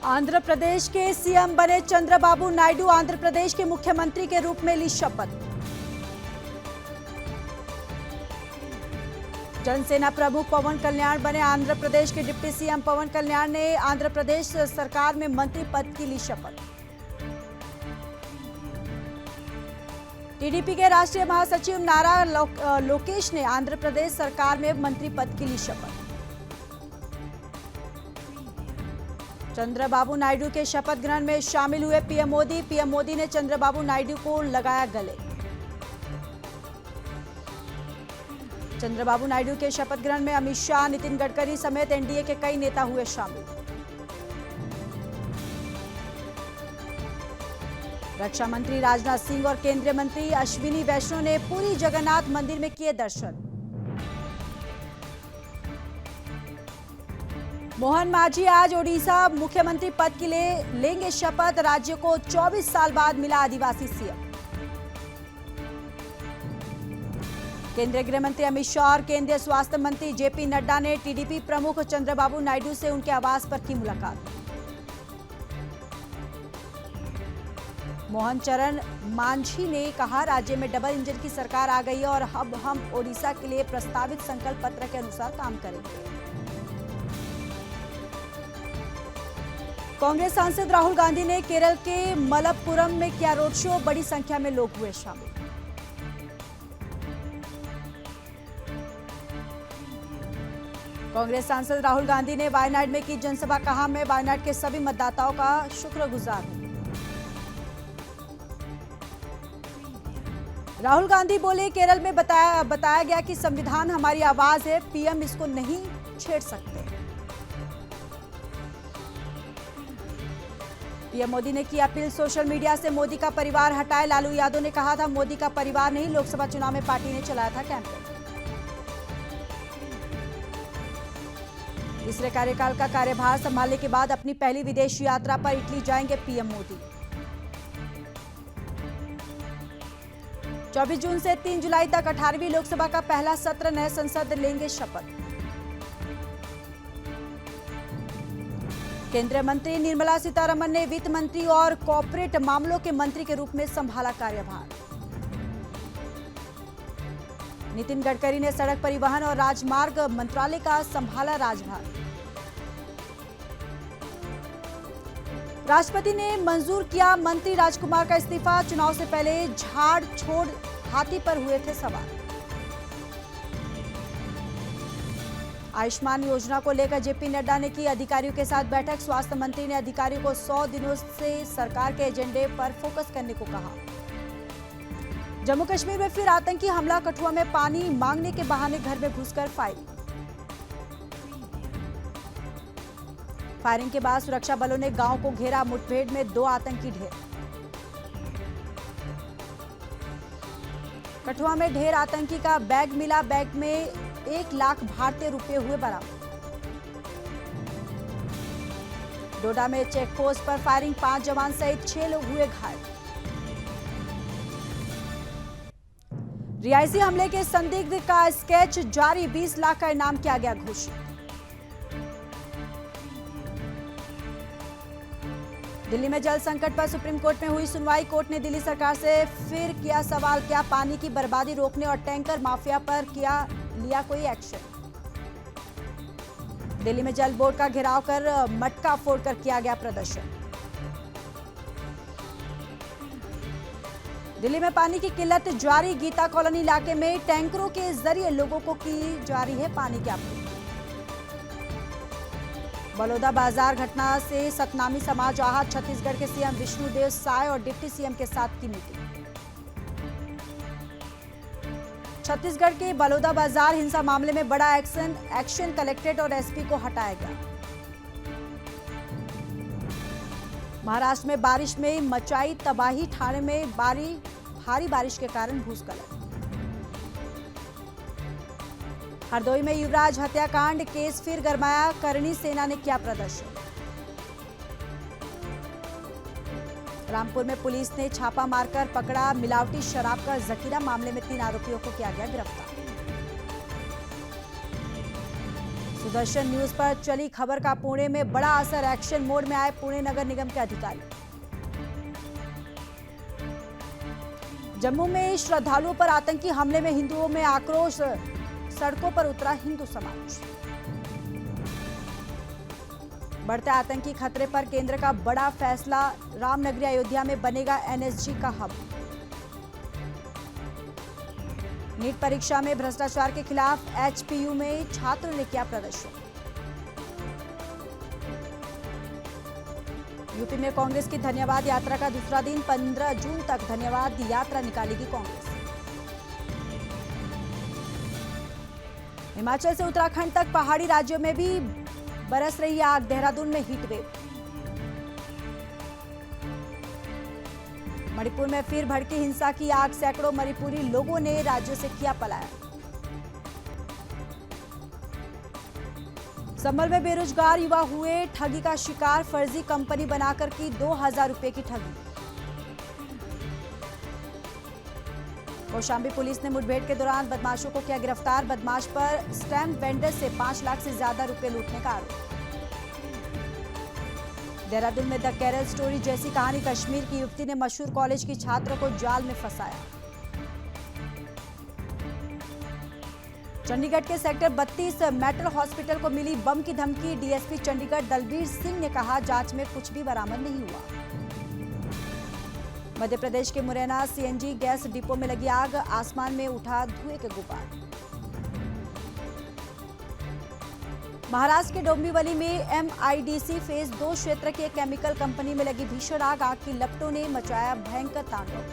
आंध्र प्रदेश के सीएम बने चंद्रबाबू नायडू आंध्र प्रदेश के मुख्यमंत्री के रूप में ली शपथ। जनसेना प्रमुख पवन कल्याण बने आंध्र प्रदेश के डिप्टी सीएम। पवन कल्याण ने आंध्र प्रदेश सरकार में मंत्री पद की ली शपथ। टीडीपी के राष्ट्रीय महासचिव नारा लोकेश ने आंध्र प्रदेश सरकार में मंत्री पद की ली शपथ। चंद्रबाबू नायडू के शपथ ग्रहण में शामिल हुए पीएम मोदी। पीएम मोदी ने चंद्रबाबू नायडू को लगाया गले। चंद्रबाबू नायडू के शपथ ग्रहण में अमित शाह, नितिन गडकरी समेत एनडीए के कई नेता हुए शामिल। रक्षा मंत्री राजनाथ सिंह और केंद्रीय मंत्री अश्विनी वैष्णव ने पुरी जगन्नाथ मंदिर में किए दर्शन। मोहन मांझी आज ओडिशा मुख्यमंत्री पद के लिए लेंगे शपथ। राज्य को 24 साल बाद मिला आदिवासी सीएम। केंद्रीय गृह मंत्री अमित शाह और केंद्रीय स्वास्थ्य मंत्री जेपी नड्डा ने टीडीपी प्रमुख चंद्रबाबू नायडू से उनके आवास पर की मुलाकात। मोहन चरण मांझी ने कहा, राज्य में डबल इंजन की सरकार आ गई है और अब हम ओडिशा के लिए प्रस्तावित संकल्प पत्र के अनुसार काम करेंगे। कांग्रेस सांसद राहुल गांधी ने केरल के मलप्पुरम में किया रोड शो। बड़ी संख्या में लोग हुए शामिल। कांग्रेस सांसद राहुल गांधी ने वायनाड में की जनसभा। कहा, मैं वायनाड के सभी मतदाताओं का शुक्रगुजार हूं। राहुल गांधी बोले, केरल में बताया गया कि संविधान हमारी आवाज है, पीएम इसको नहीं छेड़ सकते। पीएम मोदी ने की अपील, सोशल मीडिया से मोदी का परिवार हटाए। लालू यादव ने कहा था, मोदी का परिवार नहीं, लोकसभा चुनाव में पार्टी ने चलाया था कैंपेन। तीसरे कार्यकाल का कार्यभार संभालने के बाद अपनी पहली विदेश यात्रा पर इटली जाएंगे पीएम मोदी। 24 जून से 3 जुलाई तक 18वीं लोकसभा का पहला सत्र, नए संसद लेंगे शपथ। केंद्रीय मंत्री निर्मला सीतारमण ने वित्त मंत्री और कॉर्पोरेट मामलों के मंत्री के रूप में संभाला कार्यभार। नितिन गडकरी ने सड़क परिवहन और राजमार्ग मंत्रालय का संभाला राजभार। राष्ट्रपति ने मंजूर किया मंत्री राजकुमार का इस्तीफा। चुनाव से पहले झाड़ छोड़ हाथी पर हुए थे सवार। आयुष्मान योजना को लेकर जेपी नड्डा ने की अधिकारियों के साथ बैठक। स्वास्थ्य मंत्री ने अधिकारियों को 100 दिनों से सरकार के एजेंडे पर फोकस करने को कहा। जम्मू कश्मीर में फिर आतंकी हमला। कठुआ में पानी मांगने के बहाने घर में घुसकर फायरिंग के बाद सुरक्षा बलों ने गांव को घेरा। मुठभेड़ में 2 आतंकी ढेर। कठुआ में ढेर आतंकी का बैग मिला। बैग में 1 लाख भारतीय रुपए हुए बरामद। डोडा में चेक पोस्ट पर फायरिंग, 5 जवान सहित 6 लोग हुए घायल। रियासी हमले के संदिग्ध का स्केच जारी, 20 लाख का इनाम किया गया घोषित। दिल्ली में जल संकट पर सुप्रीम कोर्ट में हुई सुनवाई। कोर्ट ने दिल्ली सरकार से फिर किया सवाल, क्या पानी की बर्बादी रोकने और टैंकर माफिया पर लिया कोई एक्शन। दिल्ली में जल बोर्ड का घेराव कर मटका फोड़कर किया गया प्रदर्शन। दिल्ली में पानी की किल्लत जारी। गीता कॉलोनी इलाके में टैंकरों के जरिए लोगों को की जा रही है पानी की आपूर्ति। बलौदा बाजार घटना से सतनामी समाज आहत। छत्तीसगढ़ के सीएम विष्णुदेव साय और डिप्टी सीएम के साथ की मीटिंग। छत्तीसगढ़ के बलौदा बाजार हिंसा मामले में बड़ा एक्शन कलेक्ट्रेट और एसपी को हटाया गया। महाराष्ट्र में बारिश में मचाई तबाही। ठाणे में भारी बारिश के कारण भूस्खलन। हरदोई में युवराज हत्याकांड केस फिर गरमाया। करणी सेना ने किया प्रदर्शन। रामपुर में पुलिस ने छापा मारकर पकड़ा मिलावटी शराब का जखीरा। मामले में 3 आरोपियों को किया गया गिरफ्तार। सुदर्शन न्यूज पर चली खबर का पुणे में बड़ा असर, एक्शन मोड में आए पुणे नगर निगम के अधिकारी। जम्मू में श्रद्धालुओं पर आतंकी हमले में हिंदुओं में आक्रोश, सड़कों पर उतरा हिंदू समाज। बढ़ते आतंकी खतरे पर केंद्र का बड़ा फैसला, रामनगरी अयोध्या में बनेगा एनएसजी का हब। नीट परीक्षा में भ्रष्टाचार के खिलाफ एचपीयू में छात्रों ने किया प्रदर्शन। यूपी में कांग्रेस की धन्यवाद यात्रा का दूसरा दिन, 15 जून तक धन्यवाद यात्रा निकालेगी कांग्रेस। हिमाचल से उत्तराखंड तक पहाड़ी राज्यों में भी बरस रही आग, देहरादून में हीट वेव। मणिपुर में फिर भड़की हिंसा की आग, सैकड़ों मणिपुरी लोगों ने राज्य से किया पलायन। संभल में बेरोजगार युवा हुए ठगी का शिकार, फर्जी कंपनी बनाकर की 2000 रुपए की ठगी। कौशांबी पुलिस ने मुठभेड़ के दौरान बदमाशों को किया गिरफ्तार, बदमाश पर स्टैंप वेंडर से 5 लाख से ज्यादा रुपए लूटने का आरोप। देहरादून में द केरल स्टोरी जैसी कहानी, कश्मीर की युवती ने मशहूर कॉलेज की छात्र को जाल में फंसाया। चंडीगढ़ के सेक्टर 32 मेटल हॉस्पिटल को मिली बम की धमकी, डीएसपी चंडीगढ़ दलबीर सिंह ने कहा जांच में कुछ भी बरामद नहीं हुआ। मध्य प्रदेश के मुरैना सीएनजी गैस डिपो में लगी आग, आसमान में उठा धुएं के गुब्बार। महाराष्ट्र के डोंबिवली में एमआईडीसी फेज 2 क्षेत्र की एक केमिकल कंपनी में लगी भीषण आग, आग की लपटों ने मचाया भयंकर तांडव।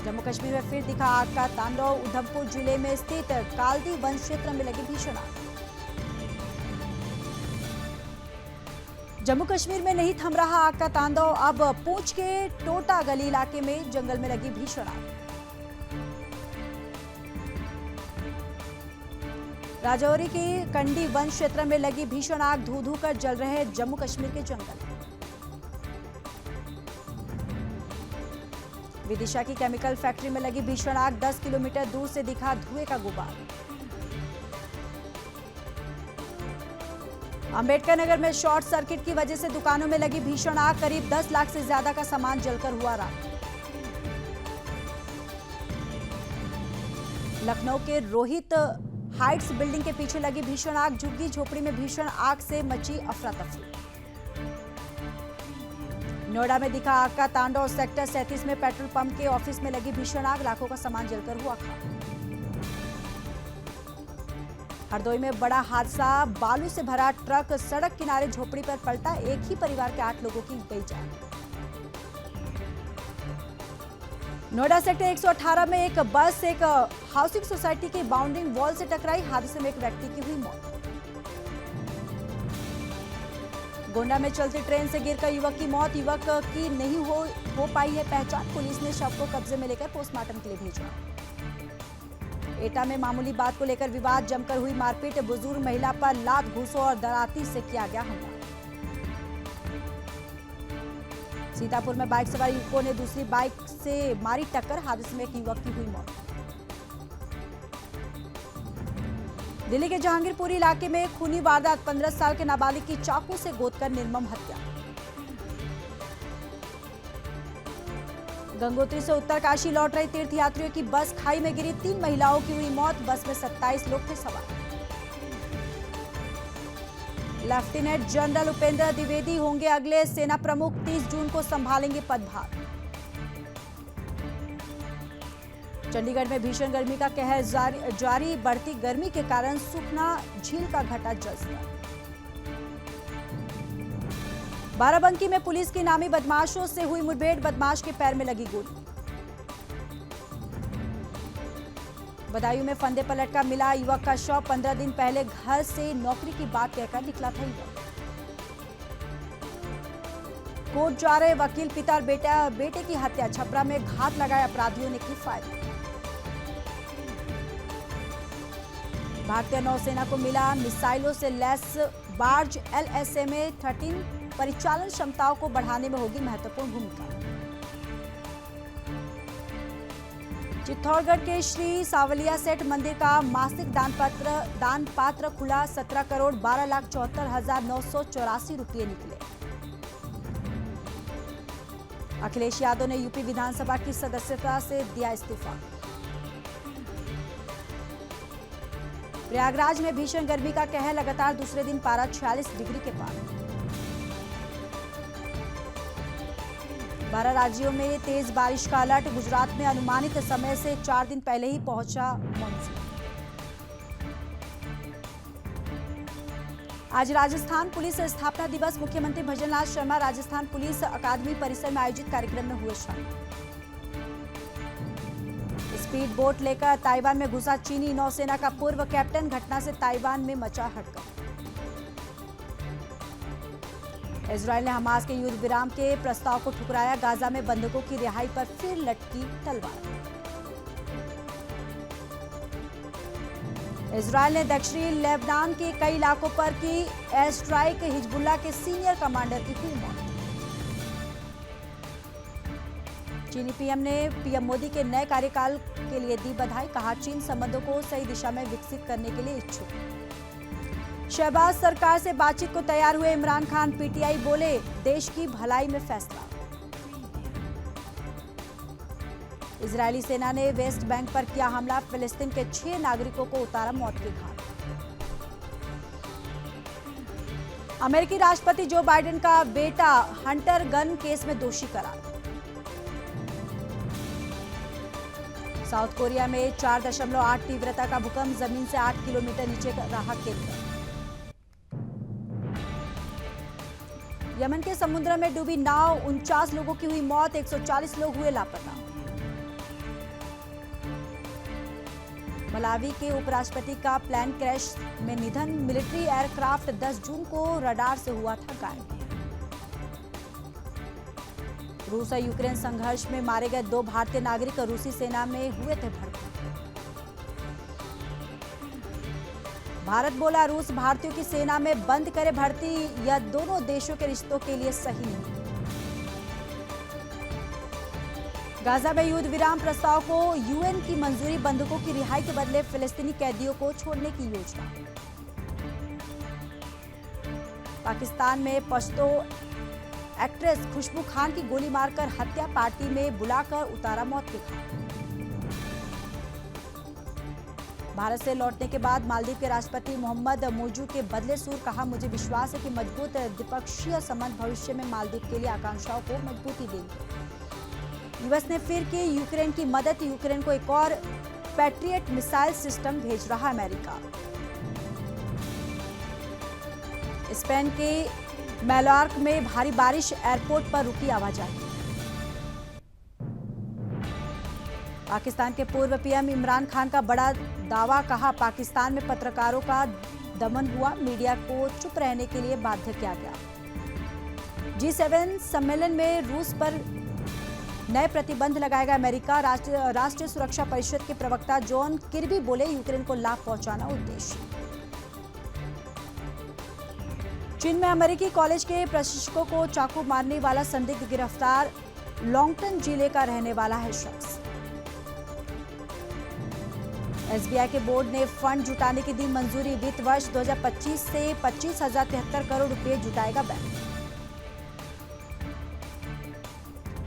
जम्मू कश्मीर में फिर दिखा आग का तांडव, उधमपुर जिले में स्थित कालदी वन क्षेत्र में लगी भीषण आग। जम्मू कश्मीर में नहीं थम रहा आग का तांडव, अब पूंछ के टोटा गली इलाके में जंगल में लगी भीषण आग। राजौरी के कंडी वन क्षेत्र में लगी भीषण आग, धू धू कर जल रहे जम्मू कश्मीर के जंगल। विदिशा की केमिकल फैक्ट्री में लगी भीषण आग, 10 किलोमीटर दूर से दिखा धुएं का गुब्बार। अंबेडकर नगर में शॉर्ट सर्किट की वजह से दुकानों में लगी भीषण आग, करीब 10 लाख से ज्यादा का सामान जलकर हुआ राख। लखनऊ के रोहित हाइट्स बिल्डिंग के पीछे लगी भीषण आग, झुग्गी झोपड़ी में भीषण आग से मची अफरा तफरी। नोएडा में दिखा आग का तांडव, सेक्टर 37 में पेट्रोल पंप के ऑफिस में लगी भीषण आग, लाखों का सामान जलकर हुआ खाक। हरदोई में बड़ा हादसा, बालू से भरा ट्रक सड़क किनारे झोपड़ी पर पलटा, एक ही परिवार के 8 लोगों की गई जान। नोएडा सेक्टर 118 में एक बस एक हाउसिंग सोसाइटी की बाउंड्रिंग वॉल से टकराई, हादसे में एक व्यक्ति की हुई मौत। गोंडा में चलती ट्रेन से गिरकर युवक की मौत, युवक की नहीं हो पाई है पहचान, पुलिस ने शव को कब्जे में लेकर पोस्टमार्टम के लिए भेजा। एटा में मामूली बात को लेकर विवाद, जमकर हुई मारपीट, बुजुर्ग महिला पर लात घूंसों और दराती से किया गया हमला। सीतापुर में बाइक सवार युवकों ने दूसरी बाइक से मारी टक्कर, हादसे में एक युवक की हुई मौत। दिल्ली के जहांगीरपुरी इलाके में खूनी वारदात, 15 साल के नाबालिग की चाकू से गोदकर निर्मम हत्या। गंगोत्री से उत्तरकाशी लौट रही तीर्थयात्रियों की बस खाई में गिरी, 3 महिलाओं की हुई मौत, बस में 27 लोग थे सवार। लेफ्टिनेंट जनरल उपेंद्र द्विवेदी होंगे अगले सेना प्रमुख, 30 जून को संभालेंगे पदभार। चंडीगढ़ में भीषण गर्मी का कहर जारी, बढ़ती गर्मी के कारण सुखना झील का घटा जलस्तर। बाराबंकी में पुलिस की नामी बदमाशों से हुई मुठभेड़, बदमाश के पैर में लगी गोली। बदायूं में फंदे पर लटका मिला युवक का शव, 15 दिन पहले घर से नौकरी की बात कहकर निकला था युवक। कोर्ट जा रहे वकील पिता और बेटे की हत्या, छपरा में घात लगाए अपराधियों ने की फायरिंग। भारतीय नौसेना को मिला मिसाइलों से लैस बार्ज, LSA 13 परिचालन क्षमताओं को बढ़ाने में होगी महत्वपूर्ण भूमिका। चित्तौड़गढ़ के श्री सावलिया सेठ मंदिर का मासिक दान पात्र खुला। 17,12,74,984 रुपये निकले। अखिलेश यादव ने यूपी विधानसभा की सदस्यता से दिया इस्तीफा। प्रयागराज में भीषण गर्मी का कहर, लगातार दूसरे दिन पारा 46 डिग्री के पार। 12 राज्यों में तेज बारिश का अलर्ट। गुजरात में अनुमानित समय से 4 दिन पहले ही पहुंचा मानसून। आज राजस्थान पुलिस स्थापना दिवस। मुख्यमंत्री भजनलाल शर्मा राजस्थान पुलिस अकादमी परिसर में आयोजित कार्यक्रम में हुए शामिल। स्पीड बोट लेकर ताइवान में घुसा चीनी नौसेना का पूर्व कैप्टन, घटना से ताइवान में मचा हड़कंप। इजरायल ने हमास के युद्ध विराम के प्रस्ताव को ठुकराया। गाजा में बंधकों की रिहाई पर फिर लटकी तलवार। इजरायल ने दक्षिणी लेबनान के कई इलाकों पर की एयर स्ट्राइक। हिजबुल्लाह के सीनियर कमांडर की हुई मौत। चीनी पीएम ने पीएम मोदी के नए कार्यकाल के लिए दी बधाई। कहा, चीन संबंधों को सही दिशा में विकसित करने के लिए इच्छुक। शहबाज सरकार से बातचीत को तैयार हुए इमरान खान। पीटीआई बोले, देश की भलाई में फैसला। इजरायली सेना ने वेस्ट बैंक पर किया हमला। फिलिस्तीन के 6 नागरिकों को उतारा मौत के घाट। अमेरिकी राष्ट्रपति जो बाइडेन का बेटा हंटर गन केस में दोषी करार। साउथ कोरिया में 4.8 तीव्रता का भूकंप, जमीन से 8 किलोमीटर नीचे रहा केंद्र। यमन के समुद्र में डूबी नाव, 49 लोगों की हुई मौत, 140 लोग हुए लापता। मलावी के उपराष्ट्रपति का प्लेन क्रैश में निधन। मिलिट्री एयरक्राफ्ट 10 जून को रडार से हुआ था गायब। रूस और यूक्रेन संघर्ष में मारे गए 2 भारतीय नागरिक रूसी सेना में हुए थे भर्ती। भारत बोला, रूस भारतीयों की सेना में बंद करे भर्ती। यह दोनों देशों के रिश्तों के लिए सही नहीं। गाजा में युद्ध विराम प्रस्ताव को यूएन की मंजूरी। बंधकों की रिहाई के बदले फिलिस्तीनी कैदियों को छोड़ने की योजना। पाकिस्तान में पश्तो एक्ट्रेस खुशबू खान की गोली मारकर हत्या, पार्टी में बुलाकर उतारा मौत के घाट। भारत से लौटने के बाद मालदीव के राष्ट्रपति मोहम्मद मोजू के बदले सुर। कहा, मुझे विश्वास है कि मजबूत द्विपक्षीय संबंध भविष्य में मालदीव के लिए आकांक्षाओं को मजबूती देंगे। यूएस ने फिर की यूक्रेन की मदद। यूक्रेन को एक और पैट्रियट मिसाइल सिस्टम भेज रहा अमेरिका। स्पेन के मैलोर्का में भारी बारिश, एयरपोर्ट पर रुकी आवाजाही। पाकिस्तान के पूर्व पीएम इमरान खान का बड़ा दावा। कहा, पाकिस्तान में पत्रकारों का दमन हुआ, मीडिया को चुप रहने के लिए बाध्य किया गया। G7 सम्मेलन में रूस पर नए प्रतिबंध लगाएगा अमेरिका। राष्ट्रीय सुरक्षा परिषद के प्रवक्ता जॉन किर्बी बोले, यूक्रेन को लाभ पहुंचाना उद्देश्य। चीन में अमेरिकी कॉलेज के प्रशिक्षकों को चाकू मारने वाला संदिग्ध गिरफ्तार। लॉन्गटन जिले का रहने वाला है शख्स। एसबीआई के बोर्ड ने फंड जुटाने की दी मंजूरी। वित्त वर्ष 2025 से 25,073 करोड़ रुपए जुटाएगा बैंक।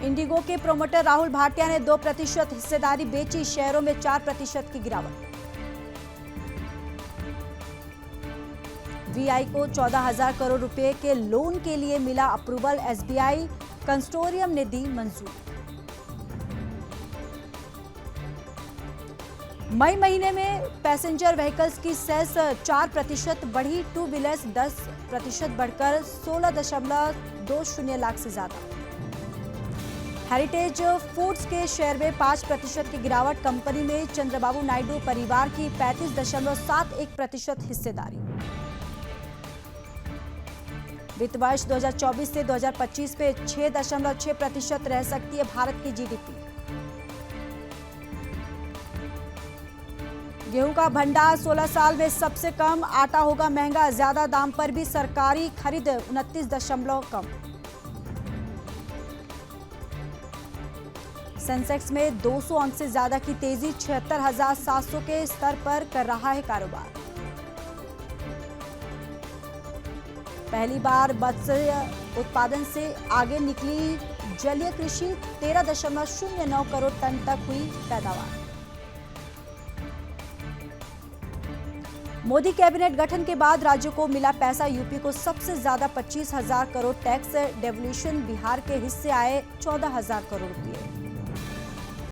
इंडिगो के प्रोमोटर राहुल भाटिया ने 2% हिस्सेदारी बेची। शेयरों में 4% की गिरावट। वीआई को 14,000 करोड़ रुपए के लोन के लिए मिला अप्रूवल। एसबीआई कंसोर्टियम ने दी मंजूरी। मई महीने में पैसेंजर व्हीकल्स की सेस 4% बढ़ी। 2 व्हीलर्स 10% बढ़कर 16.20 लाख से ज्यादा। हेरिटेज फूड्स के शेयर में 5% की गिरावट। कंपनी में चंद्रबाबू नायडू परिवार की 35.71% हिस्सेदारी। वित्त वर्ष 2024 से 2025 में 6.6% रह सकती है भारत की जीडीपी। गेहूं का भंडार 16 साल में सबसे कम। आटा होगा महंगा, ज्यादा दाम पर भी सरकारी खरीद 29 कम। सेंसेक्स में 200 अंक से ज्यादा की तेजी, 76,700 के स्तर पर कर रहा है कारोबार। पहली बार मत्स्य उत्पादन से आगे निकली जलीय कृषि, 13.09 करोड़ टन तक हुई पैदावार। मोदी कैबिनेट गठन के बाद राज्यों को मिला पैसा, यूपी को सबसे ज्यादा 25,000 करोड़ टैक्स डेवल्यूशन, बिहार के हिस्से आए 14,000 करोड़ रुपए।